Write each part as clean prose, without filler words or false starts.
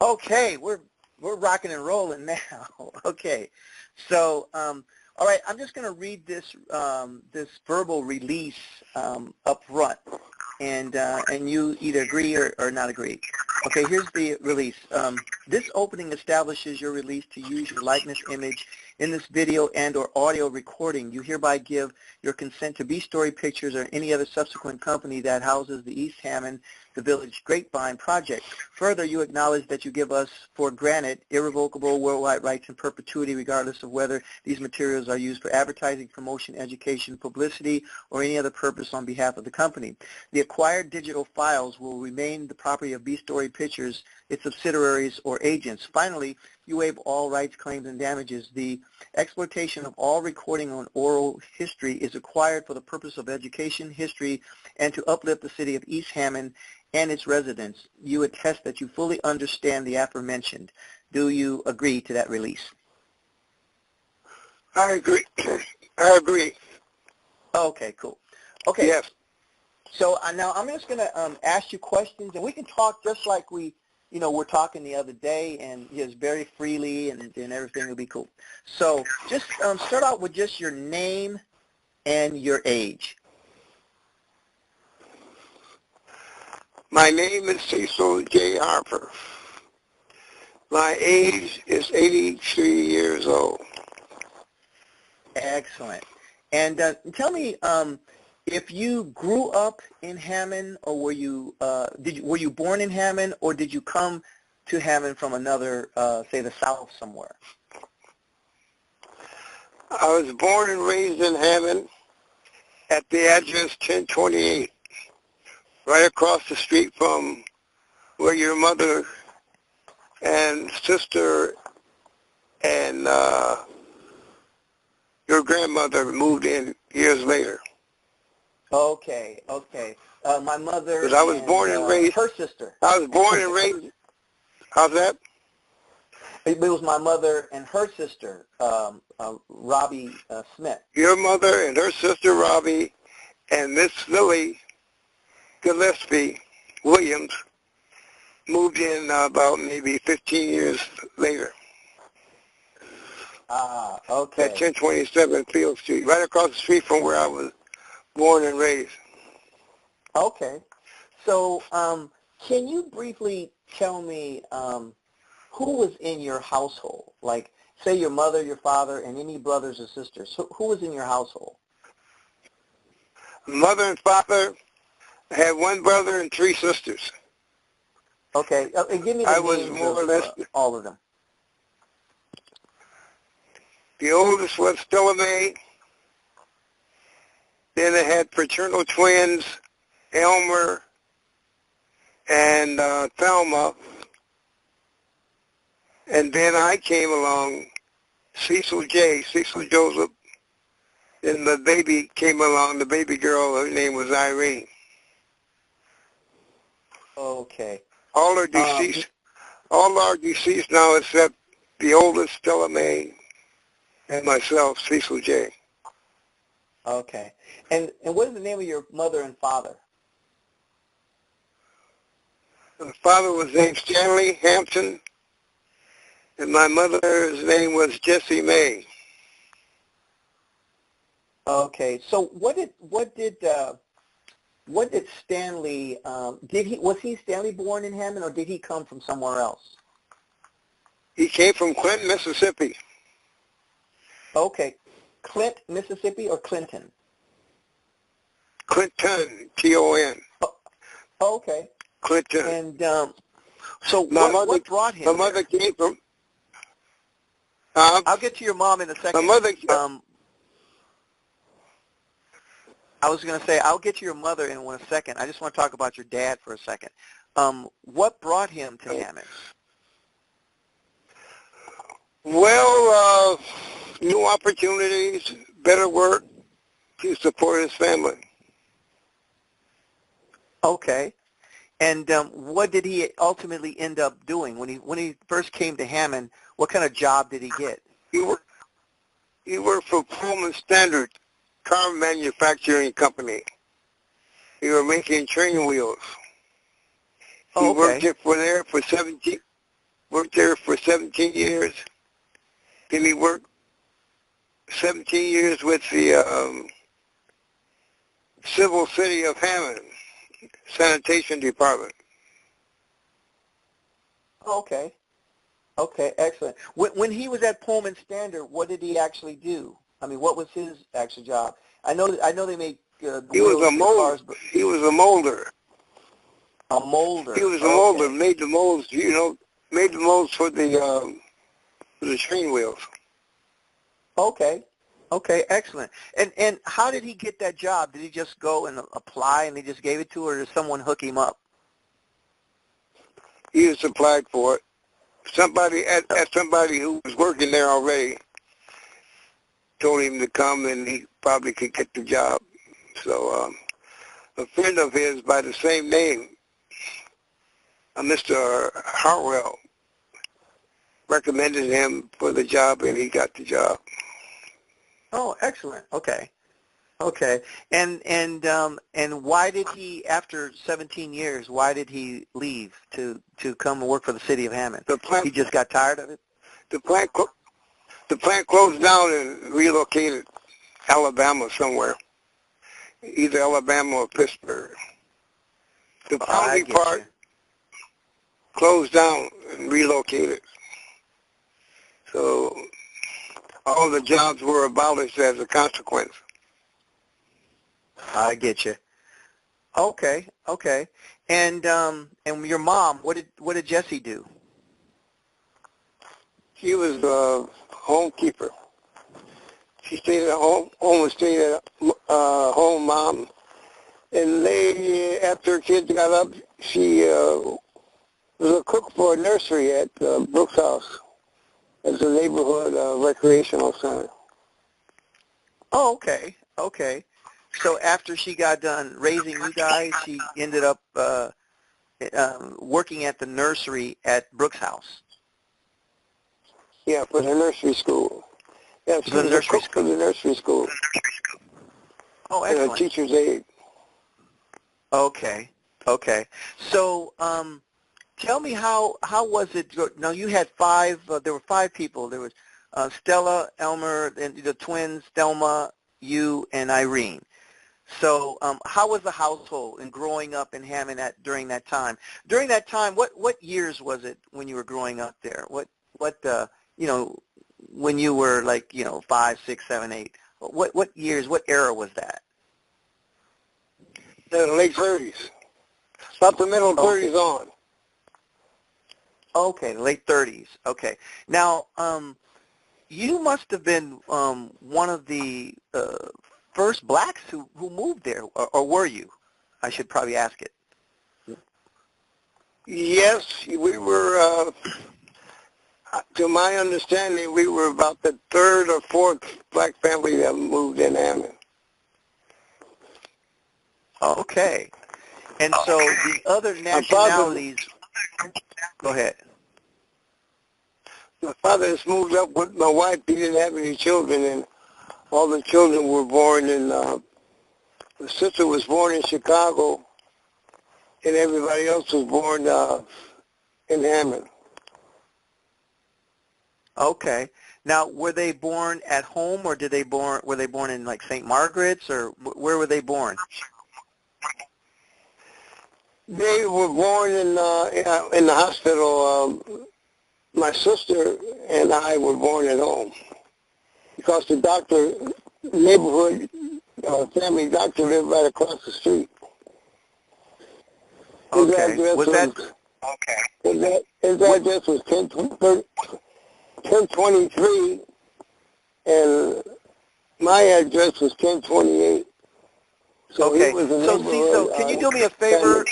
Okay, we're rocking and rolling now. Okay, so all right, I'm just going to read this this verbal release up front, and you either agree or not agree. Okay, here's the release. This opening establishes your release to use your likeness image in this video and or audio recording. You hereby give your consent to B-Story Pictures or any other subsequent company that houses the East Hammond, the Village Grapevine project. Further, you acknowledge that you give us for granted irrevocable worldwide rights in perpetuity regardless of whether these materials are used for advertising, promotion, education, publicity, or any other purpose on behalf of the company. The acquired digital files will remain the property of B-Story Pictures, its subsidiaries, or agents. Finally, you waive all rights, claims, and damages. The exploitation of all recording on oral history is acquired for the purpose of education, history, and to uplift the city of East Hammond and its residents. You attest that you fully understand the aforementioned. Do you agree to that release? I agree. I agree. Okay, cool. Okay. Yes. So now I'm just going to ask you questions, and we can talk just like we we're talking the other day, and just very freely, and everything will be cool. So just start out with just your name and your age. My name is Cecil J. Harper. My age is 83 years old. Excellent. And tell me, if you grew up in Hammond, or were you born in Hammond, or did you come to Hammond from another, say, the South somewhere? I was born and raised in Hammond at the address 1028, right across the street from where your mother and sister and your grandmother moved in years later. Okay, okay. My mother Because I was born and raised. Her sister. I was born and raised. How's that? It was my mother and her sister, Robbie Smith. Your mother and her sister Robbie and Miss Lily Gillespie Williams moved in about maybe 15 years later. Ah, okay. At 1027 Field Street, right across the street from where I was born and raised. Okay. So can you briefly tell me who was in your household? Like, say your mother, your father, and any brothers or sisters. Who was in your household? Mother and father. I had one brother and three sisters. Okay. And give me the names of all of them. The oldest was Stella Mae. Then I had fraternal twins, Elmer and Thelma. And then I came along, Cecil Joseph. Then the baby came along, the baby girl, her name was Irene. Okay. All are deceased. All are deceased now except the oldest, Stella Mae, and myself, Cecil J. Okay. And what is the name of your mother and father? My father was named Stanley Hampton, and my mother's name was Jessie Mae. Okay. So what did Stanley was he Stanley born in Hammond, or did he come from somewhere else? He came from Clinton, Mississippi. Okay. Clint, Mississippi, or Clinton? Clinton, T-O-N. Oh, okay. Clinton. And so what brought him My mother there? came from... I'll get to your mom in a second. My mother... I was going to say, I'll get to your mother in a second. I just want to talk about your dad for a second. What brought him to Hammond? Well, new opportunities, better work to support his family. Okay. And what did he ultimately end up doing when he first came to Hammond? What kind of job did he get? He worked for Pullman Standard Car Manufacturing Company. He was making train wheels. He worked there for 17 Worked there for 17 years. Then he worked 17 years with the Civil City of Hammond Sanitation Department. Okay. Okay, excellent. When he was at Pullman Standard, what did he actually do? I mean, what was his actual job? I know they make the He was wheels a for molder. cars, but He was a molder. a molder. He was a Okay. molder. Made the molds. Made the molds for the train wheels. Okay. Okay, excellent. And how did he get that job? Did he just go and apply and they just gave it to her, or did someone hook him up? He was applied for it. Somebody somebody who was working there already told him to come, and he probably could get the job. So a friend of his by the same name, Mr. Harwell, recommended him for the job, and he got the job. Oh, excellent. Okay. Okay. And why did he, after 17 years, why did he leave to come and work for the city of Hammond? He just got tired of it? The plant closed down and relocated Alabama somewhere, either Alabama or Pittsburgh. The founding part closed down and relocated. So all the jobs were abolished as a consequence. I get you. Okay, okay. And your mom, what did Jessie do? She was a homekeeper. She stayed at home, almost stayed at home mom. And after her kids got up, she was a cook for a nursery at Brooks House as a neighborhood recreational center. Oh, okay, okay. So after she got done raising you guys, she ended up working at the nursery at Brooks House. Yeah, for the nursery school. Yeah, she was a cook for the nursery school. Oh, excellent. And a teacher's aide. Okay, okay. So tell me how was it? Now you had five. There were five people. There was Stella, Elmer, and the twins, Thelma, you, and Irene. So how was the household and growing up in Hammond during that time? During that time, what years was it when you were growing up there? What when you were like 5, 6, 7, 8? What years? What era was that? The late 30s. About the middle 30s on. Okay, late 30s. Okay. Now, you must have been one of the first blacks who moved there, or were you? I should probably ask it. Yes, we were, to my understanding, we were about the third or fourth black family that moved in Hammond. Okay. And so the other nationalities, go ahead. My father has moved up with my wife. He didn't have any children, and all the children were born in, the sister was born in Chicago, and everybody else was born in Hammond. Okay. Now, were they born at home, or were they born in like St. Margaret's, or where were they born? They were born in the hospital. My sister and I were born at home because the neighborhood family doctor lived right across the street. His address was 1023, and my address was 1028. So okay. He was a So Cecil, can you do me a favor?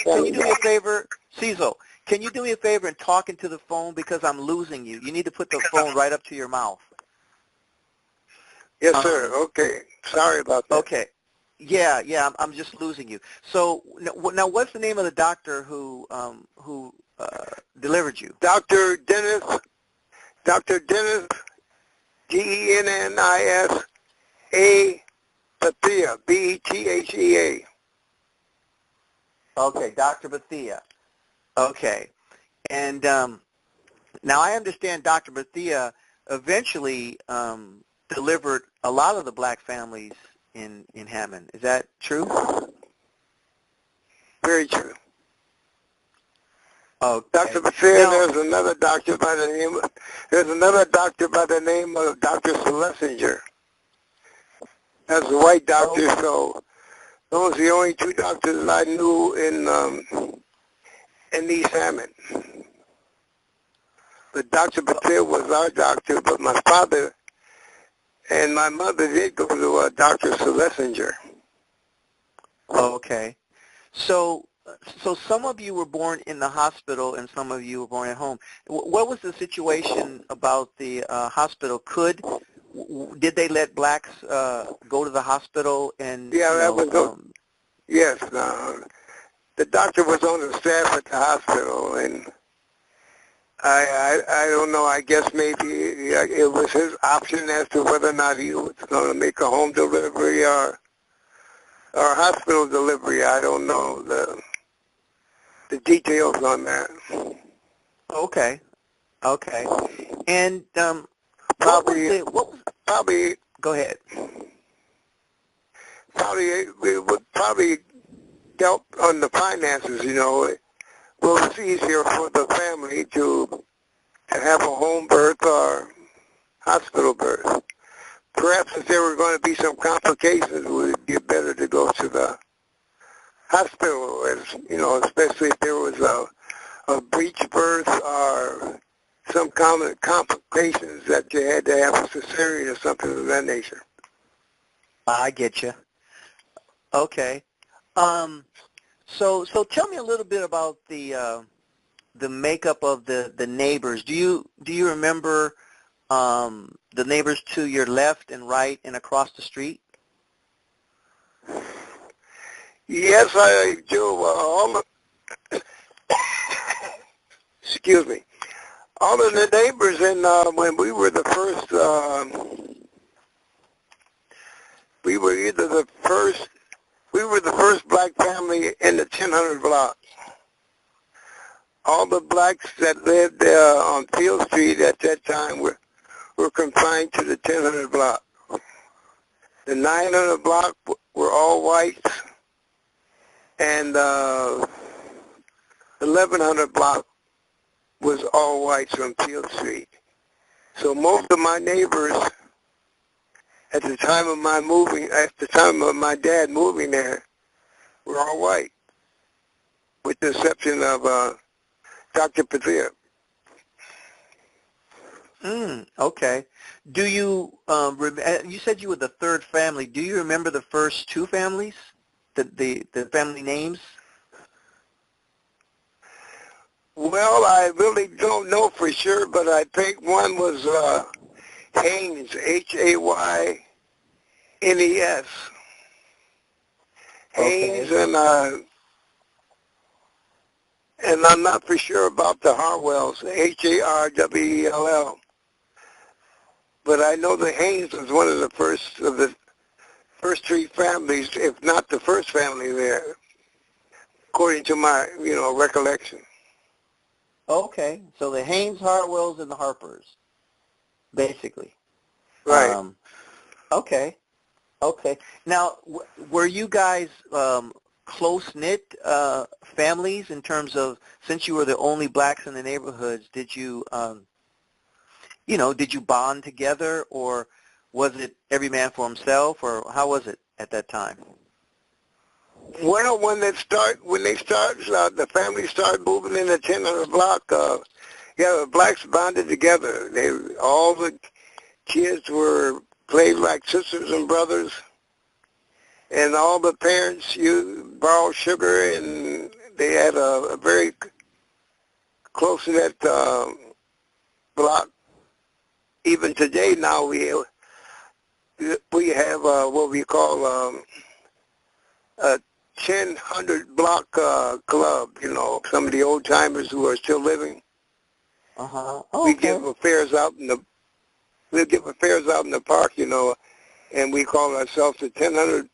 Cecil, can you do me a favor and talk into the phone because I'm losing you? You need to put the phone right up to your mouth. Yes, sir. Okay. Sorry about that. Okay. Yeah, I'm just losing you. So now, what's the name of the doctor who delivered you? Dr. Dennis, Dennis, Bethea, Bethea. Okay, Dr. Bethea. Okay, and Now, I understand Dr. Bethia eventually delivered a lot of the black families in Hammond. Is that true? Very true. Okay. Dr. Bethia, Now, there's another doctor by the name of Dr. Schlesinger. That's a white doctor, so those are the only two doctors I knew in East Hammond. But Dr. Bethia was our doctor, but my father and my mother did go to Dr. Schlesinger. okay. So some of you were born in the hospital and some of you were born at home. What was the situation about the hospital? Did they let blacks go to the hospital and? Yeah, that was yes. The doctor was on the staff at the hospital, and I don't know. I guess maybe it was his option as to whether or not he was going to make a home delivery or hospital delivery. I don't know the details on that. Okay. And Probably go ahead. we would probably help on the finances. Well, it's easier for the family to have a home birth or hospital birth. Perhaps if there were going to be some complications, it would be better to go to the hospital, especially if there was a breech birth or some common complications that you had to have a cesarean or something of that nature. I get you. Okay. So tell me a little bit about the makeup of the neighbors. Do you remember the neighbors to your left and right and across the street? Yes, I do. Excuse me. All of the neighbors, and when we were the first, we were the first black family in the 1000 block. All the blacks that lived on Field Street at that time were confined to the 1000 block. The 900 block were all whites, and 1100 block was all whites on Field Street. So most of my neighbors at the time of my dad moving there, were all white, with the exception of Dr. Bethia. Okay. Do you you said you were the third family. Do you remember the first two families? The family names? Well, I really don't know for sure, but I think one was Haynes, Haynes. Haynes, Okay. and I'm not for sure about the Harwells, Harwell. But I know the Haynes was one of the first three families, if not the first family there, according to my recollection. Okay. So the Haynes, Hartwells, and the Harpers, basically. Right. Okay. Now, were you guys close-knit families in terms of, since you were the only blacks in the neighborhoods, did you, did you bond together, or was it every man for himself, or how was it at that time? Well, when the family started moving in the 1000 block, the blacks bonded together. All the kids played like sisters and brothers, and all the parents borrowed sugar, and they had a very close-knit block. Even today, now we have what we call a 1000 block club. Some of the old timers who are still living. Oh, We okay. give affairs out in the park, and we call ourselves the 1000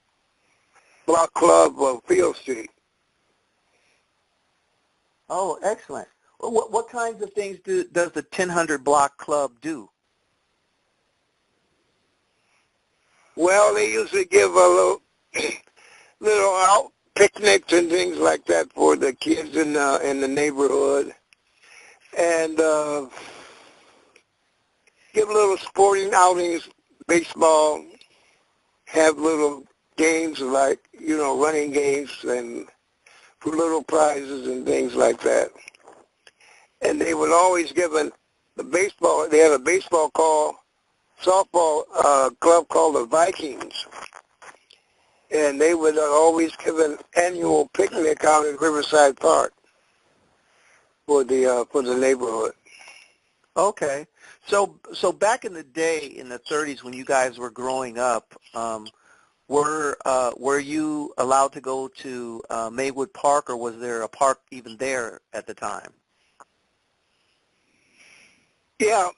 block club of Field Street. Oh, excellent. What kinds of things does the 1000 Block Club do? Well, they usually give a little out picnics and things like that for the kids in the neighborhood, and give little sporting outings, baseball, have little games like, running games and for little prizes and things like that. And they would always give they had a softball club called the Vikings. And they would always give an annual picnic out in Riverside Park for the neighborhood. Okay. So back in the day, in the 30s, when you guys were growing up, were you allowed to go to Maywood Park, or was there a park even there at the time? Yeah.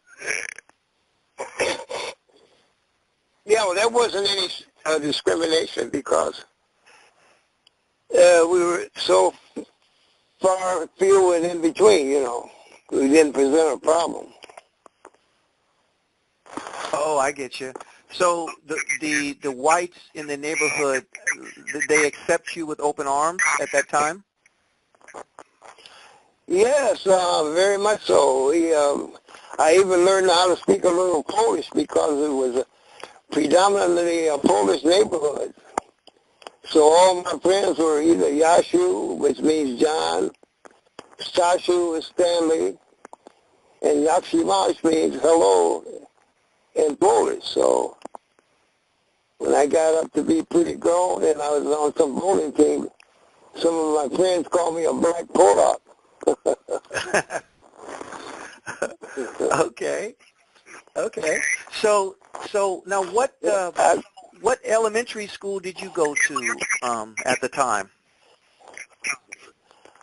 Yeah, well, there wasn't any discrimination because we were so far few and in between, We didn't present a problem. Oh, I get you. So the whites in the neighborhood, did they accept you with open arms at that time? Yes, very much so. I even learned how to speak a little Polish because it was predominantly a Polish neighborhood. So all my friends were either Yashu, which means John, Stashu is Stanley, and Yakshimash means hello in Polish. So when I got up to be pretty grown and I was on some bowling team, some of my friends called me a black Polak. Okay. So now what elementary school did you go to at the time?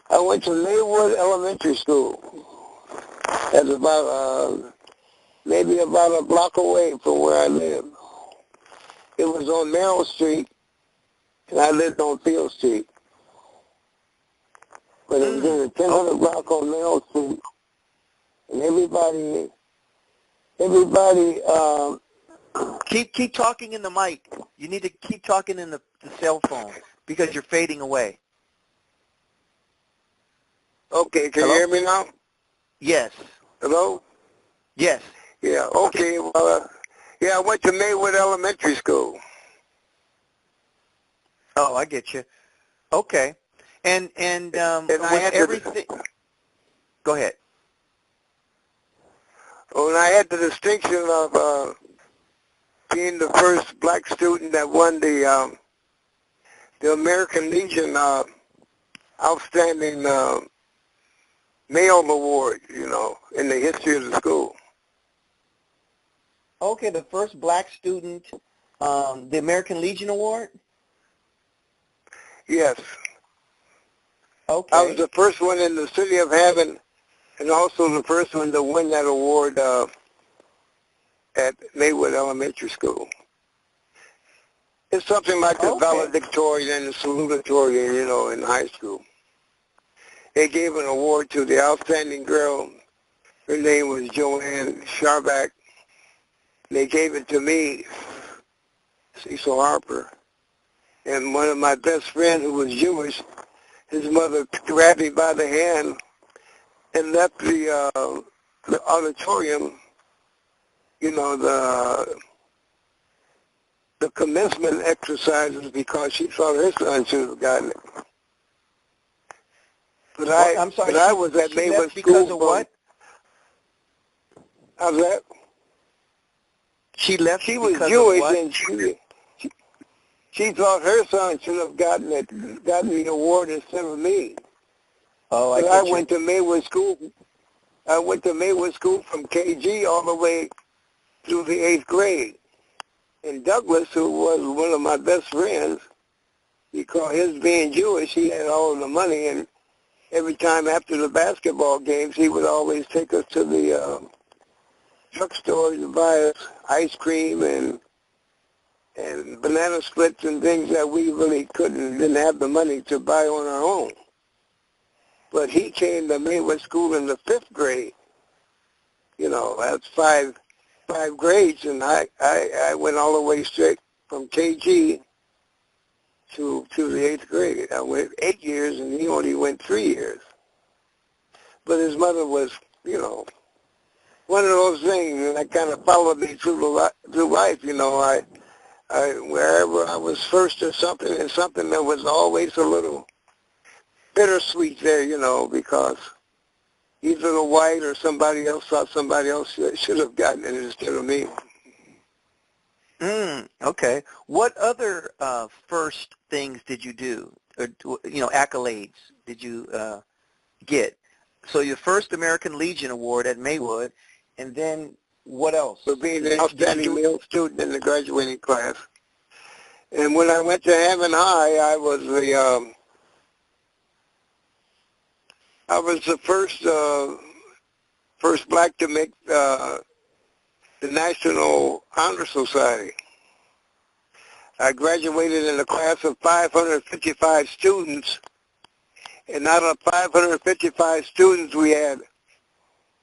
I went to Maywood Elementary School. That's about maybe about a block away from where I live. It was on Merrill Street, and I lived on Field Street. But it was in the 1000 block on Merrill Street, and everybody. Keep talking in the mic. You need to keep talking in the cell phone because you're fading away. Okay, can Hello? you hear me now? Yes. Hello? Yes. Yeah, okay. Well, I went to Maywood Elementary School. Oh, I get you. Okay. And I had everything. Go ahead. And I had the distinction of being the first black student that won the American Legion Outstanding Male Award, in the history of the school. Okay, the first black student, the American Legion Award? Yes. Okay. I was the first one in the city of Hammond, and also the first one to win that award at Maywood Elementary School. It's something like the valedictorian and the salutatorian, in high school. They gave an award to the outstanding girl. Her name was Joanne Sharback. They gave it to me, Cecil Harper. And one of my best friends who was Jewish, his mother grabbed me by the hand and left the auditorium, the commencement exercises because she thought her son should have gotten it. But I'm sorry, I was at Maywood School because of what? How's that? She left. She was Jewish, and she thought her son should have gotten the award instead of me. Oh, but I went to Maywood School. I went to Maywood School from KG all the way through the 8th grade. And Douglas, who was one of my best friends, because his being Jewish, he had all of the money, and every time after the basketball games, he would always take us to the drugstore to buy us ice cream and banana splits and things that we really didn't have the money to buy on our own. But he came to Maywood School in the 5th grade. You know, that's five grades, and I went all the way straight from KG to the 8th grade. I went 8 years, and he only went 3 years. But his mother was, you know, one of those things, and that kind of followed me through life. You know, I wherever I was first or something, and something that was always a little bittersweet there, you know, because either the white or somebody else thought somebody else should have gotten it instead of me. Okay. What other first things did you do, or accolades did you get? So your first American Legion Award at Maywood, and then what else? For being an outstanding male student in the graduating class. And when I went to Hammond High, I was the first black to make the National Honor Society. I graduated in a class of 555 students, and out of 555 students, we had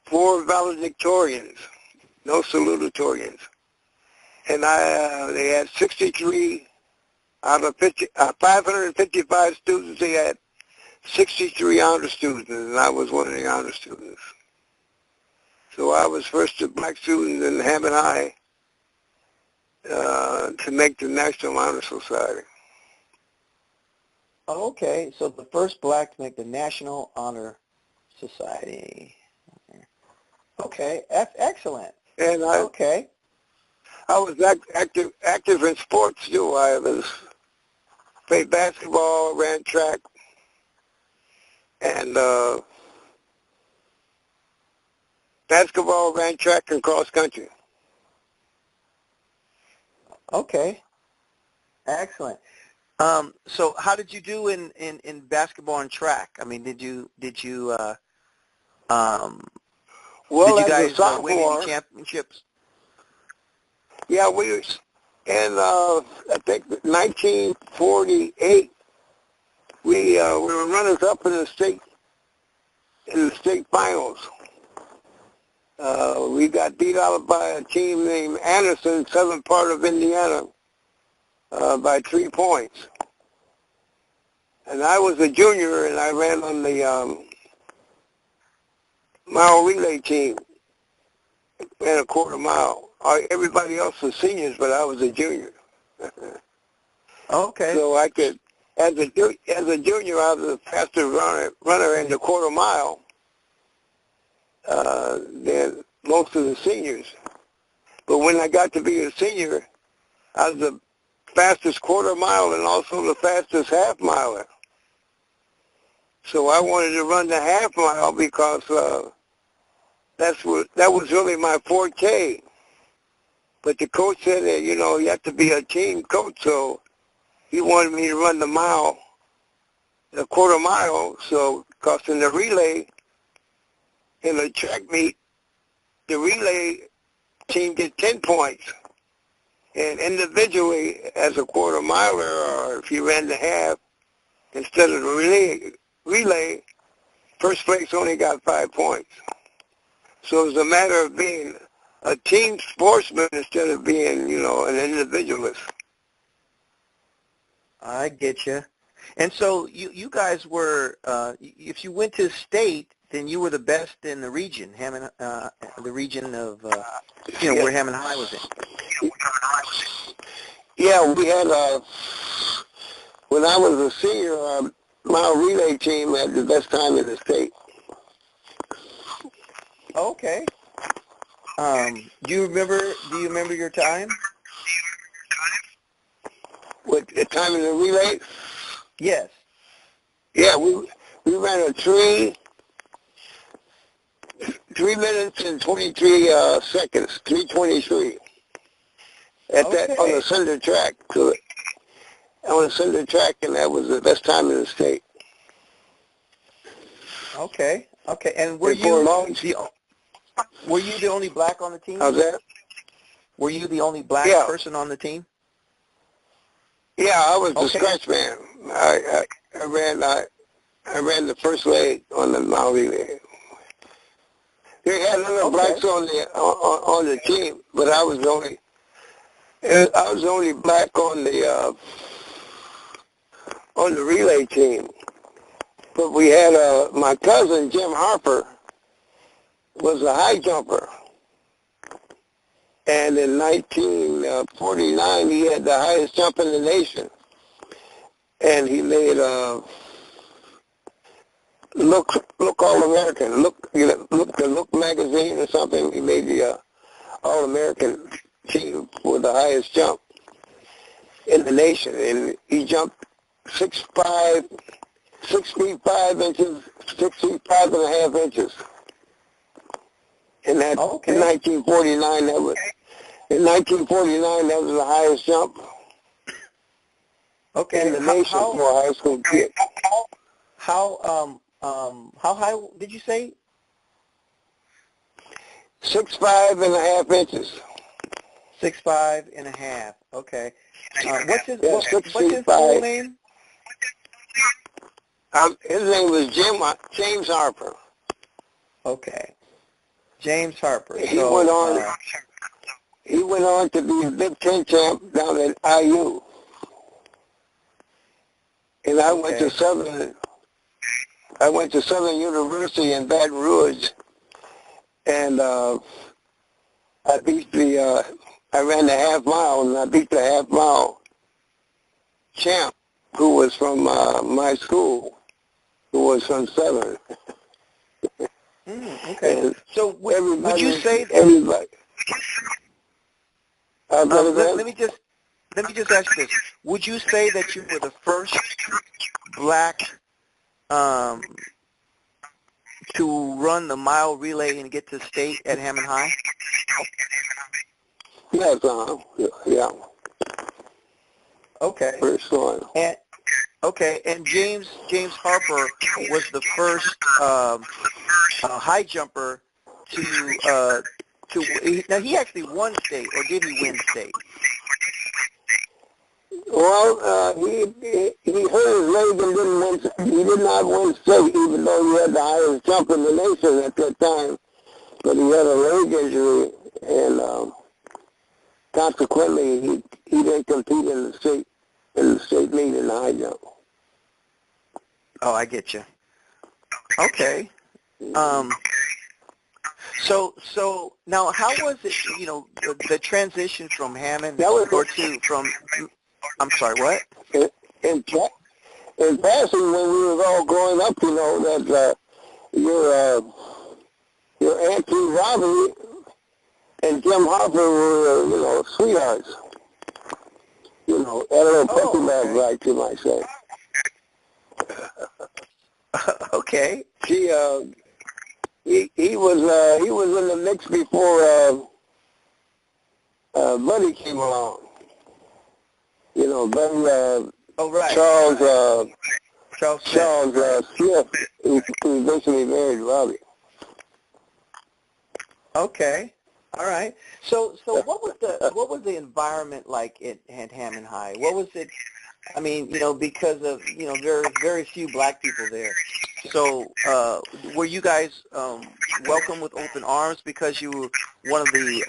4 valedictorians, no salutatorians. And they had 63 out of 555 students. They had 63 honor students, and I was one of the honor students. So I was first black student in Hammond High to make the National Honor Society. Okay, so the first black to make the National Honor Society. Okay, that's excellent. And I was active in sports too. I played basketball, ran track, and cross country. Okay, excellent. So how did you do in basketball and track? I mean, did you well, did you guys as a sophomore, win any championships? Yeah, we in I think 1948 we were runners up in the state finals. We got beat out by a team named Anderson, southern part of Indiana, by 3 points. And I was a junior, and I ran on the mile relay team, ran a quarter mile. Everybody else was seniors, but I was a junior. Okay. So I could, as a junior, I was the fastest runner in the quarter mile than most of the seniors. But when I got to be a senior, I was the fastest quarter mile and also the fastest half miler. So I wanted to run the half mile because that was really my forte. But the coach said that, you know, you have to be a team coach, so he wanted me to run the quarter mile. So, because in the relay, in the track meet, the relay team gets 10 points. And individually, as a quarter miler, or if you ran the half, instead of the relay, first place only got 5 points. So it was a matter of being a team sportsman instead of being, you know, an individualist. I get you. And so you guys were, if you went to state, then you were the best in the region, Hammond, the region of, where Hammond High was in. Yeah, we had, when I was a senior, our mile relay team had the best time in the state. Okay. Do you remember your time? What, the time in the relay? Yes. Yeah, we ran a 3 minutes and 23 seconds, 3:23. On the center track, and that was the best time in the state. Okay. And were you the only black on the team? How's that? Were you the only black person on the team? Yeah, I was the scratch man. I I ran the first leg on the mile relay. They had other blacks on the team, but I was the only black on the relay team. But we had my cousin Jim Harper was a high jumper, and in 1949 he had the highest jump in the nation, and he made Look All American, Look magazine or something. He made the All American team for the highest jump in the nation, and he jumped 6 feet 5 inches, 6 feet 5.5 inches. In that, in 1949, that was the highest jump in the nation for a high school kid. How high did you say? 6 5.5 inches. 6'5.5". Okay. What's his full full name? His name was James Harper. Okay. James Harper. He went on to be a Big Ten champ down at IU. And I went to Southern University in Baton Rouge, and I ran the half mile, and I beat the half mile champ, who was from my school, who was from Southern. Okay. And so would you say that? Everybody. Let me just ask you this: would you say that you were the first black to run the mile relay and get to state at Hammond High? Yes, yeah. Okay. First one. And James Harper was the first high jumper to now he actually won state, or did he win state? Well, he hurt his leg and he did not win state, even though he had the highest jump in the nation at that time. But he had a leg injury, and consequently, he didn't compete in the state meet in the high jump. Oh, I get you. Okay. So now, how was it? The transition from Hammond I'm sorry, what? In passing, when we were all growing up, that your Auntie Robbie and Jim Harper were, sweethearts. A little puppy love, like you might say. Okay. He was in the mix before Buddy came along. Buddy, Charles Smith, who eventually married Robbie. Okay. All right. So what was the environment like at Hammond High? What was it? I mean, because of there are very few black people there. So were you guys welcomed with open arms because you were one of the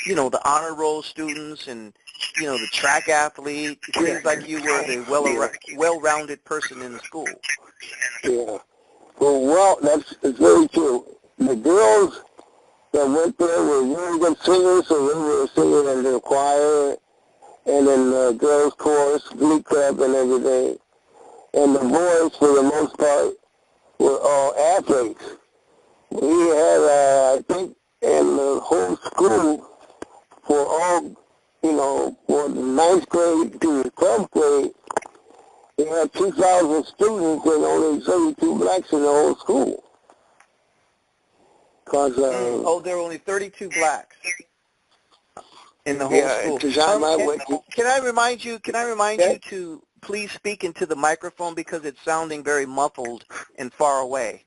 the honor roll students and the track athlete? It seems like you were the well-rounded person in the school. Yeah. Well, that's very true. The girls that went there were very good singers, so they were singing in the choir and in the girls' chorus, glee club, and everything. And the boys, for the most part, were all athletes. We had, I think, in the whole school, for all, for the 9th grade to the 12th grade, we had 2,000 students and only 32 blacks in the whole school. There were only 32 blacks in the whole school. Can I remind you to please speak into the microphone because it's sounding very muffled and far away.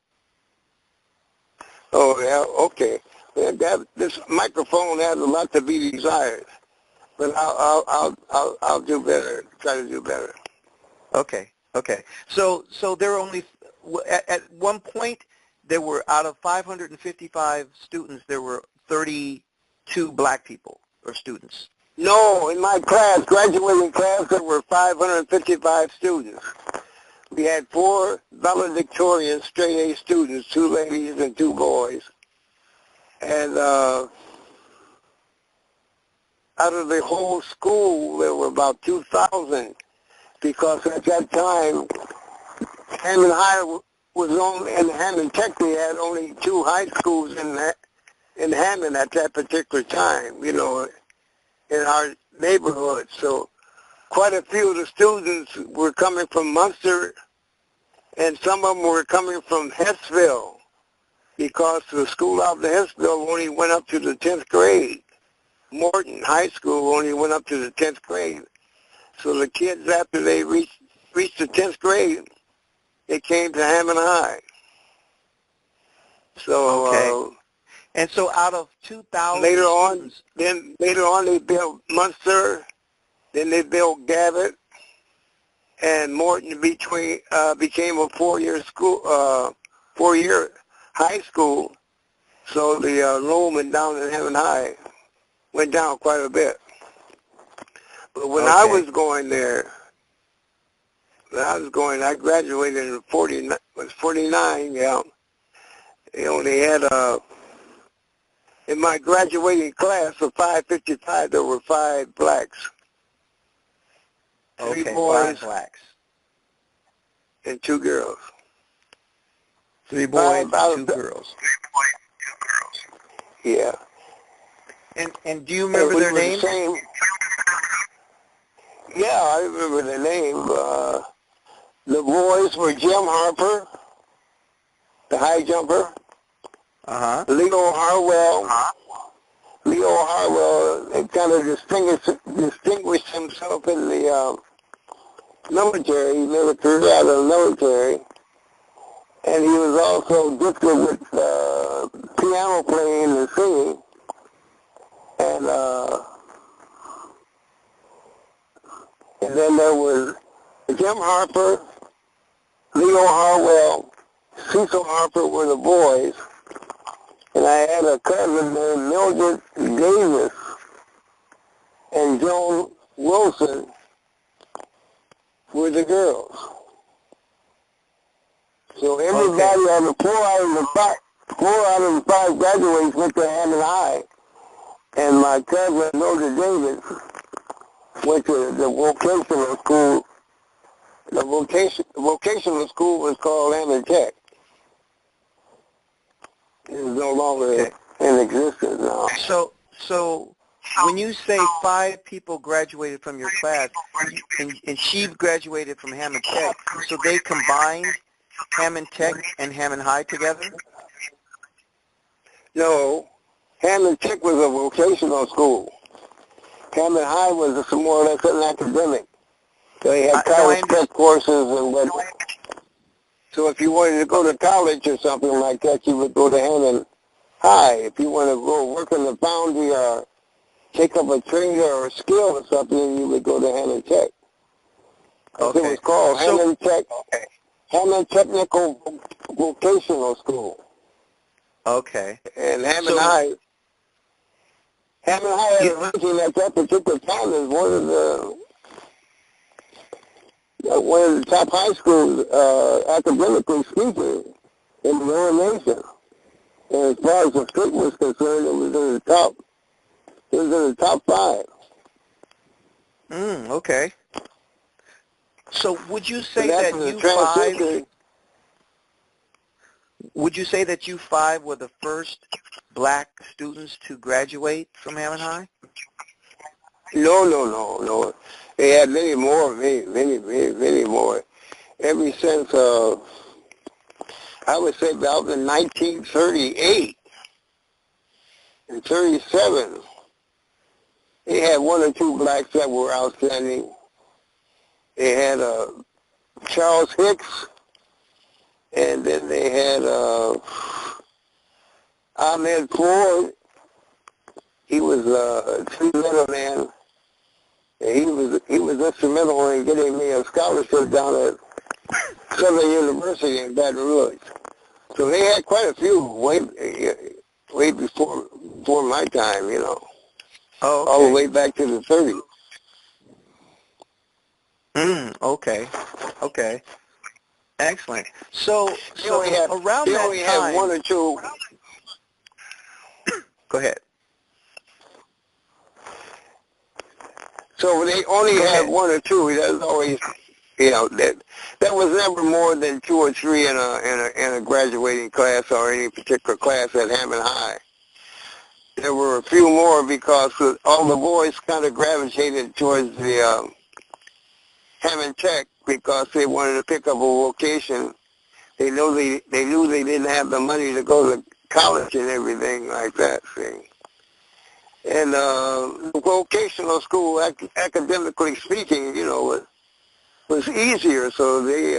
Oh, yeah, okay. This microphone has a lot to be desired, but I'll do better. Try to do better. Okay. Okay. So there were only, at one point, there were, out of 555 students, there were 32 black people or students. No, in my class, graduating class, there were 555 students. We had 4 valedictorian straight A students, 2 ladies and 2 boys. And out of the whole school, there were about 2,000, because at that time, Hammond High was only, and Hammond Tech, they had only 2 high schools in Hammond at that particular time, you know, in our neighborhood. So quite a few of the students were coming from Munster, and some of them were coming from Hessville, because the school out in Hessville only went up to the 10th grade. Morton High School only went up to the 10th grade. So the kids, after they reached the 10th grade, they came to Hammond High. So Okay. And so out of 2,000 later students, on they built Munster, then they built Gavitt, and Morton became a 4-year school, 4-year high school. So the enrollment down in Hammond High went down quite a bit. But when I was going there, I graduated in 49, yeah. They only had, in my graduating class of 555, there were 5 blacks. 3 boys, 5 blacks. and 2 girls. 3 boys, 2 girls. Yeah. And do you remember their names? Yeah, I remember the name. The boys were Jim Harper, the high jumper. Leo Harwell. Leo Harwell kind of distinguished himself in the military. He never turned out of the military. And he was also gifted with piano playing and singing. And then there was Jim Harper, Leo Harwell, Cecil Harper were the boys. And I had a cousin named Mildred Davis and Joan Wilson were the girls. So everybody on the 4 out of the 5 graduates went to Hammond High. And my cousin Mildred Davis went to the vocational school. The vocational school was called Hammond Tech. It is no longer in existence now. So when you say 5 people graduated from your class, and she graduated from Hammond Tech, so they combined Hammond Tech and Hammond High together? No, Hammond Tech was a vocational school. Hammond High was more or less an academic. They had college prep courses and what. So if you wanted to go to college or something like that, you would go to Hammond High. If you want to go work in the foundry or take up a trade or a skill or something, you would go to Hammond Tech. It was called Hammond Tech, Hammond Technical Vocational School. Okay. And Hammond High had a ranking at that particular time as one of the top high schools, academically speaking, in the whole nation. And as far as the state was concerned, it was in the top. It was in the top 5. Okay. So would you say that you 5? Would you say that you 5 were the first black students to graduate from Hammond High? No. They had many more, many more. Ever since, I would say about in 1938 and 37, they had 1 or 2 blacks that were outstanding. They had Charles Hicks, and then they had Ahmed Ford. He was a tree-letter man. He was instrumental in getting me a scholarship down at Southern University in Baton Rouge. So they had quite a few way before my time, you know, Oh, okay. all the way back to the 30s. Okay. Okay. Excellent. So They only had around that time, one or two. go ahead. So they only Go had ahead. one or two. There's always, you know, that was never more than two or three in a graduating class or any particular class at Hammond High. There were a few more because all the boys kind of gravitated towards the Hammond Tech because they wanted to pick up a vocation. They knew they didn't have the money to go to college and everything like that. See. And vocational school, academically speaking, you know, was easier. So they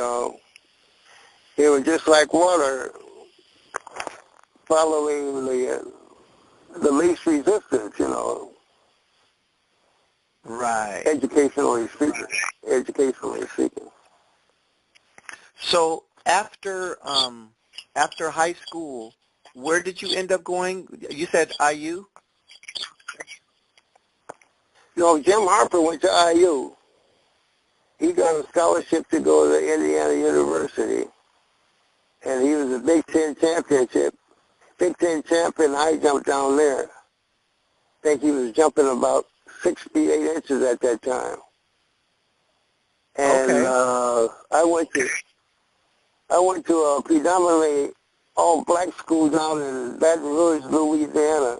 were just like water, following the least resistance, you know. Right. Educationally speaking. Educationally speaking. So after high school, where did you end up going? You said IU? You know, Jim Harper went to IU. He got a scholarship to go to Indiana University, and he was a Big Ten champion high jump down there. I think he was jumping about 6 feet 8 inches at that time. And Okay. I went to a predominantly all black school down in Baton Rouge, Louisiana,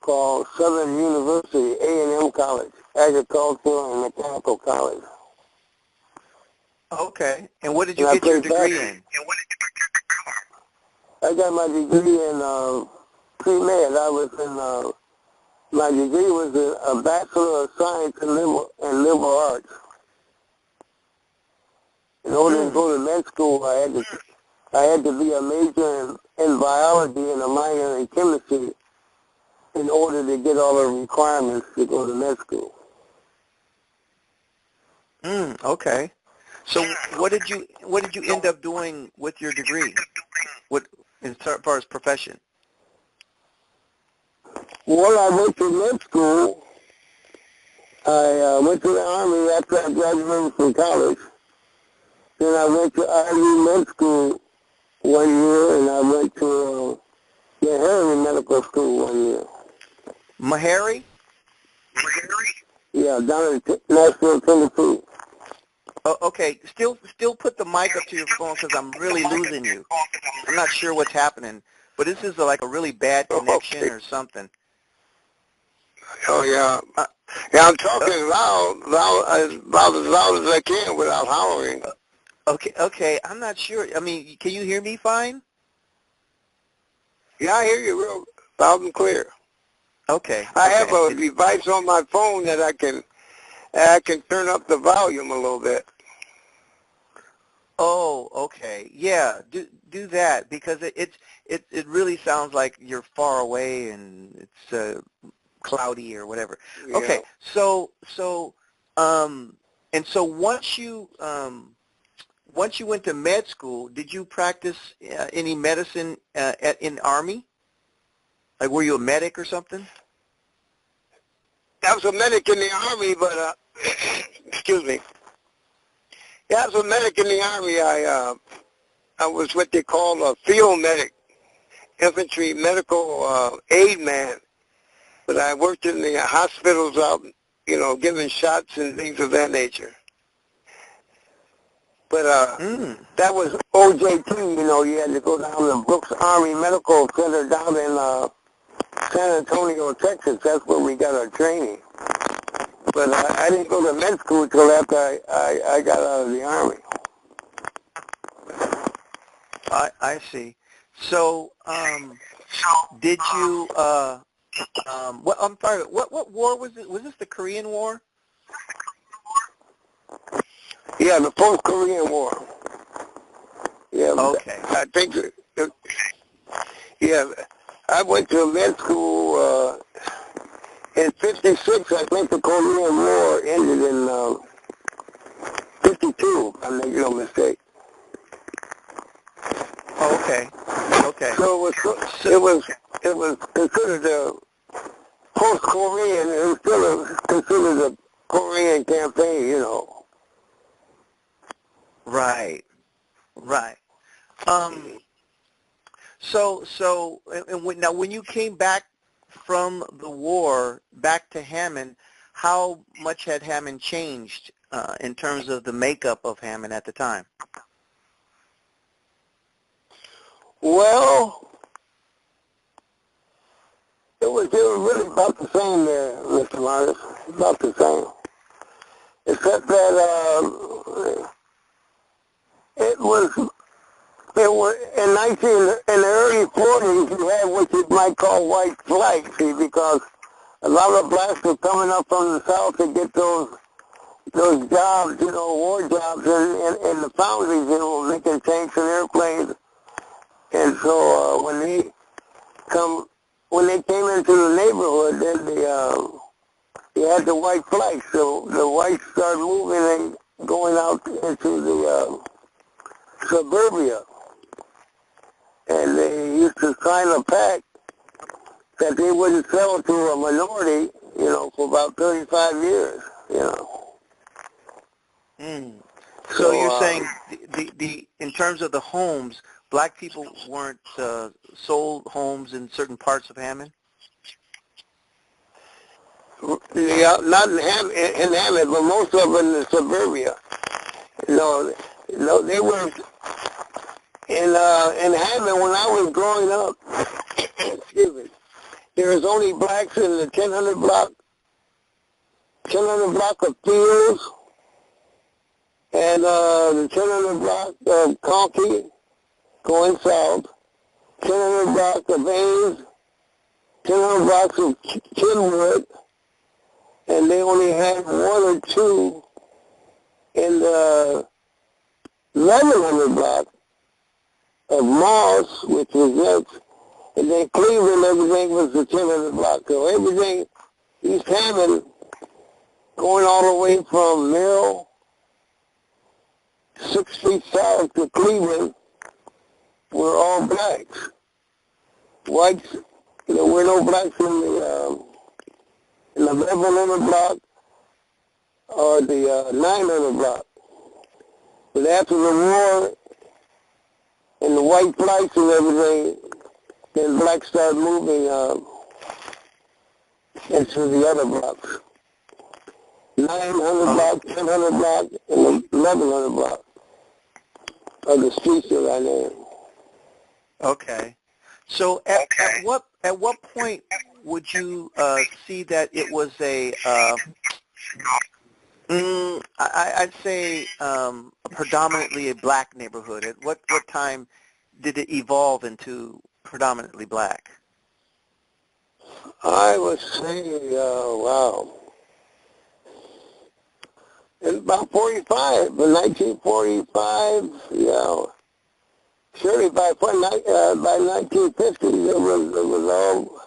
called Southern University A&M College, Agricultural and Mechanical College. Okay. And what did you get your degree in? I got my degree in pre-med. My degree was a Bachelor of Science in Liberal Arts. In order to go to med school, I had to be a major in biology and a minor in chemistry in order to get all the requirements to go to med school. Okay. So what did you end up doing with your degree? What as far as profession? Well, I went to med school. I went to the Army after I graduated from college. Then I went to IU Med School 1 year, and I went to Meharry Medical School 1 year. Meharry? Yeah, down in Nashville, Tennessee. Oh, okay. Still put the mic up to your phone because I'm really losing you. I'm not sure what's happening, but this is like a really bad connection or something. Oh, yeah. Yeah, I'm talking as loud as I can without hollering. Okay. I'm not sure. I mean, can you hear me fine? Yeah, I hear you real loud and clear. Okay. I have a device on my phone that I can turn up the volume a little bit. Oh, okay. Yeah, do that because it really sounds like you're far away and it's cloudy or whatever. Yeah. Okay. So and so once you went to med school, did you practice any medicine in Army? Like were you a medic or something? I was a medic in the Army, but excuse me. Yeah, I was a medic in the Army. I was what they call a field medic, infantry medical aid man. But I worked in the hospitals out, you know, giving shots and things of that nature. But that was OJT, you know. You had to go down to Brooks Army Medical Center down in San Antonio, Texas. That's where we got our training. But I didn't go to med school until after I got out of the Army. I see. So did you what I'm sorry, what war was it? Was this the Korean War? Yeah, the post-Korean War. Yeah, okay. I think, yeah, I went to med school in 56. I think the Korean War ended in 52, if I make no mistake. Okay. Okay. So it was considered a post-Korean. It was still considered a Korean campaign, you know. Right. Right. Now when you came back from the war back to Hammond, how much had Hammond changed in terms of the makeup of Hammond at the time? Well, it was really about the same there, Mr. Marcus. About the same. Except that it was in the early 40s, you had what you might call white flight, see, because a lot of blacks were coming up from the south to get those jobs, you know, war jobs in the foundries, you know, making tanks and airplanes. And so when they came into the neighborhood, then you had the white flight. So the whites started moving and going out into the suburbia. And they used to sign a pact that they wouldn't sell to a minority, you know, for about 35 years, you know. So you're saying the in terms of the homes, black people weren't sold homes in certain parts of Hammond? Yeah, not in Hammond, but most of them in the suburbia. No, they were in Hammond when I was growing up. Excuse me. There was only blacks in the 1000 block of Fields, and the 1000 block of Conkey going south, 1000 block of Ames, 1000 blocks of Kenwood, and they only had one or two in the 1100 block of Moss, which was next, and then Cleveland, everything was the 1000 block. So everything, East Hammond, going all the way from Merrill, 6th Street South to Cleveland, were all blacks. Whites, there were no blacks in the 1100 block or the 900 block. But after the war and the white flights and everything, then blacks started moving into the other blocks. 900 block, 1000 block, and 1100 block of the streets that I know. Okay. So at what point would you see that it was I'd say predominantly a black neighborhood? At what time did it evolve into predominantly black? I would say, wow, in about 45, but 1945, yeah. Surely by 1950, it was all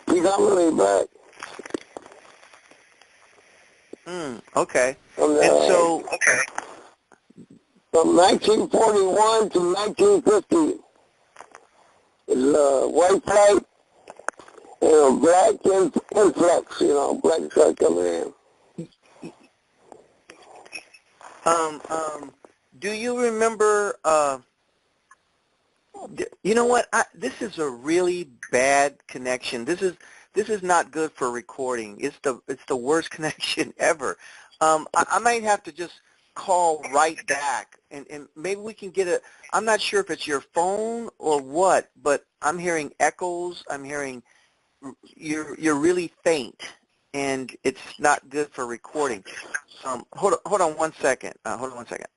predominantly black. Okay. From from 1941 to 1950, it's white flight and black influx, you know, black started coming in. Do you remember, you know what, this is a really bad connection. This is not good for recording. It's the worst connection ever. I might have to just call right back, and maybe we can get I'm not sure if it's your phone or what, but I'm hearing echoes. I'm hearing you're really faint, and it's not good for recording. Hold on one second. Hold on one second.